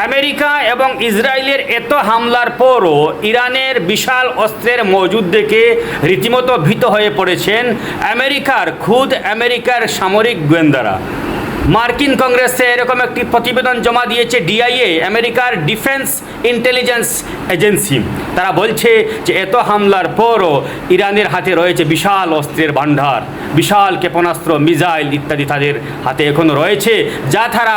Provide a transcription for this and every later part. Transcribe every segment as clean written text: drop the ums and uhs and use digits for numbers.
America এবং ইসরায়েলের এত হামলার পরও ইরানের বিশাল অস্ত্রের মজুদ দেখে রীতিমতো ভীত হয়ে পড়েছেন আমেরিকার সামরিক গোয়েন্দারা। মার্কিন কংগ্রেসে এরকম একটি প্রতিবেদন জমা দিয়েছে ডিআইএ, আমেরিকার ডিফেন্স ইন্টেলিজেন্স এজেন্সি। তারা বলছে যে এত হামলার পরও ইরানের হাতে রয়েছে বিশাল অস্ত্রের ভাণ্ডার, বিশাল ক্ষেপণাস্ত্র, মিসাইল ইত্যাদি তাদের হাতে এখনও রয়েছে, যা তারা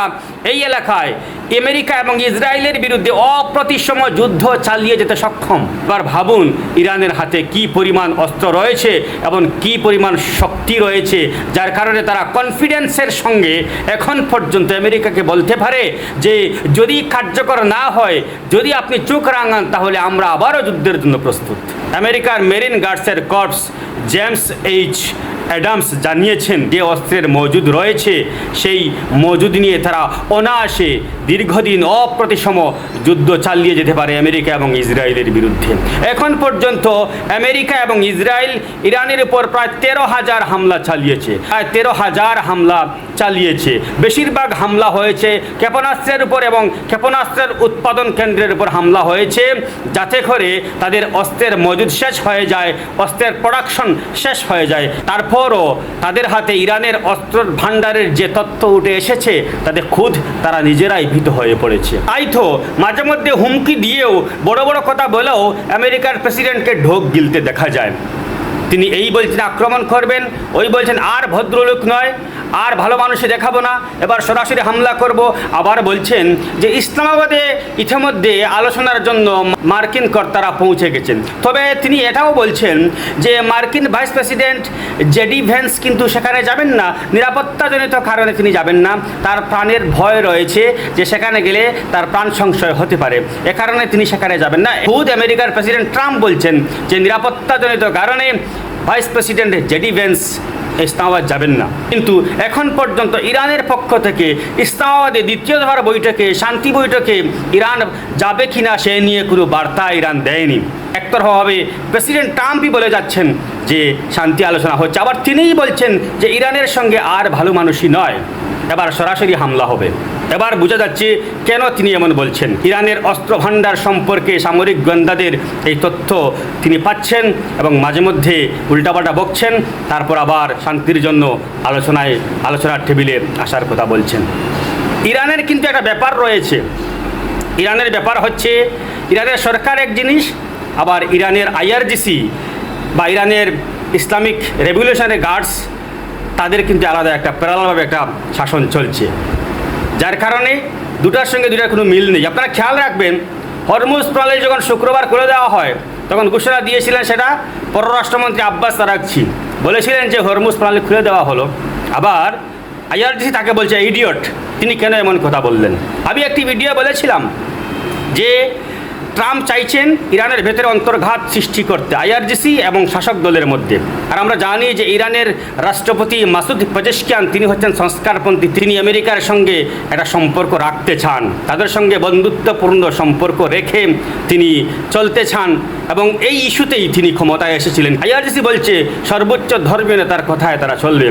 এই এলাকায় আমেরিকা এবং ইসরায়েলের বিরুদ্ধে অপ্রতিসম যুদ্ধ চালিয়ে যেতে সক্ষম। এবার ভাবুন ইরানের হাতে কি পরিমাণ অস্ত্র রয়েছে এবং কি পরিমাণ শক্তি রয়েছে, যার কারণে তারা কনফিডেন্সের সঙ্গে এখন পর্যন্ত আমেরিকাকে বলতে পারে যে যদি কার্যকর না হয়, যদি আপনি চোখ রাঙান, তাহলে আমরা আবারও যুদ্ধের জন্য প্রস্তুত। আমেরিকার মেরিন গার্ডসের কর্পস জেমস এইচ অ্যাডামস জানিয়েছেন যে অস্ত্রের মজুদ রয়েছে সেই মজুদ নিয়ে তারা অনায়াসে দীর্ঘদিন অপ্রতিসম যুদ্ধ চালিয়ে যেতে পারে আমেরিকা এবং ইসরায়েলের বিরুদ্ধে। এখন পর্যন্ত আমেরিকা এবং ইসরায়েল ইরানের উপর প্রায় 13,000 হামলা চালিয়েছে, প্রায় 13,000 হামলা চালিয়েছে। বেশিরভাগ হামলা হয়েছে ক্ষেপণাস্ত্রের উপর এবং ক্ষেপণাস্ত্রের উৎপাদন কেন্দ্রের উপর হামলা হয়েছে, যাতে করে তাদের অস্ত্রের মজুদ শেষ হয়ে যায়, অস্ত্রের প্রোডাকশন শেষ হয়ে যায়। তারপরও তাদের হাতে ইরানের অস্ত্র ভাণ্ডারের যে তথ্য উঠে এসেছে তাতে খুদ তারা নিজেরাই ভীত হয়ে পড়েছে। তাই তো মাঝে মধ্যে হুমকি দিয়েও বড় বড় কথা বলেও আমেরিকার প্রেসিডেন্টকে ঢোক গিলতে দেখা যায়। তিনি এই বলছেন আক্রমণ করবেন, ওই বলছেন আর ভদ্রলোক নয়, আর ভালো মানুষে দেখাবো না, এবার সরাসরি হামলা করব। আবার বলছেন যে ইসলামাবাদে ইতিমধ্যে আলোচনার জন্য মার্কিন কর্তারা পৌঁছে গেছেন। তবে তিনি এটাও বলছেন যে মার্কিন ভাইস প্রেসিডেন্ট জেডি ভ্যান্স কিন্তু সেখানে যাবেন না, নিরাপত্তাজনিত কারণে তিনি যাবেন না। তার প্রাণের ভয় রয়েছে যে সেখানে গেলে তার প্রাণ সংশয় হতে পারে, এ কারণে তিনি সেখানে যাবেন না। খুদ আমেরিকার প্রেসিডেন্ট ট্রাম্প বলছেন যে নিরাপত্তাজনিত কারণে vice president JD Vance Islamabad যাবেন না। কিন্তু এখন পর্যন্ত ইরানের পক্ষ থেকে ইসলামাবাদে দ্বিতীয় দফার বৈঠকে, শান্তি বৈঠকে ইরান যাবে কিনা সে নিয়ে কোনো বার্তা ইরান দেয়নি। একতরফাভাবে প্রেসিডেন্ট ট্রাম্পই বলে যাচ্ছেন যে শান্তি আলোচনা হচ্ছে, আবার তিনিই বলছেন যে ইরানের সঙ্গে আর ভালো মানুষই নয়, এবার সরাসরি হামলা হবে। এবার বোঝা যাচ্ছে কেন তিনি এমন বলছেন। ইরানের অস্ত্র ভাণ্ডার সম্পর্কে সামরিক গোয়েন্দাদের এই তথ্য তিনি পাচ্ছেন এবং মাঝে মধ্যে উল্টাপাল্টা বকছেন, তারপর আবার শান্তির জন্য আলোচনার টেবিলে আসার কথা বলছেন। ইরানের কিন্তু একটা ব্যাপার রয়েছে। ইরানের ব্যাপার হচ্ছে ইরানের সরকার এক জিনিস, আবার ইরানের আইআরজিসি বা ইরানের ইসলামিক রেভলিউশনারি গার্ডস, তাদের কিন্তু আলাদা একটা প্যারালালভাবে একটা শাসন চলছে, যার কারণে দুটার সঙ্গে দুটার কোনো মিল নেই। আপনারা খেয়াল রাখবেন, হরমুজ প্রণালী যখন শুক্রবার খুলে দেওয়া হয় তখন ঘোষণা দিয়েছিলেন সেটা পররাষ্ট্রমন্ত্রী আব্বাস আরাগচি, বলেছিলেন যে হরমুজ প্রণালী খুলে দেওয়া হলো। আবার আইআরজিসি তাকে বলছে ইডিয়ট, তিনি কেন এমন কথা বললেন। আমি একটি ভিডিও বলেছিলাম যে ট্রাম্প চাইছেন ইরানের ভেতরে অন্তর্ঘাত সৃষ্টি করতে আইআরজিসি এবং শাসক দলের মধ্যে। আর আমরা জানি যে ইরানের রাষ্ট্রপতি মাসুদ পেজেশকিয়ান তিনি হচ্ছেন সংস্কারপন্থী, তিনি আমেরিকার সঙ্গে একটা সম্পর্ক রাখতে চান, তাদের সঙ্গে বন্ধুত্বপূর্ণ সম্পর্ক রেখে তিনি চলতে চান এবং এই ইস্যুতেই তিনি ক্ষমতায় এসেছিলেন। আইআরজিসি বলছে সর্বোচ্চ ধর্মীয় নেতার কথায় তারা চলবে।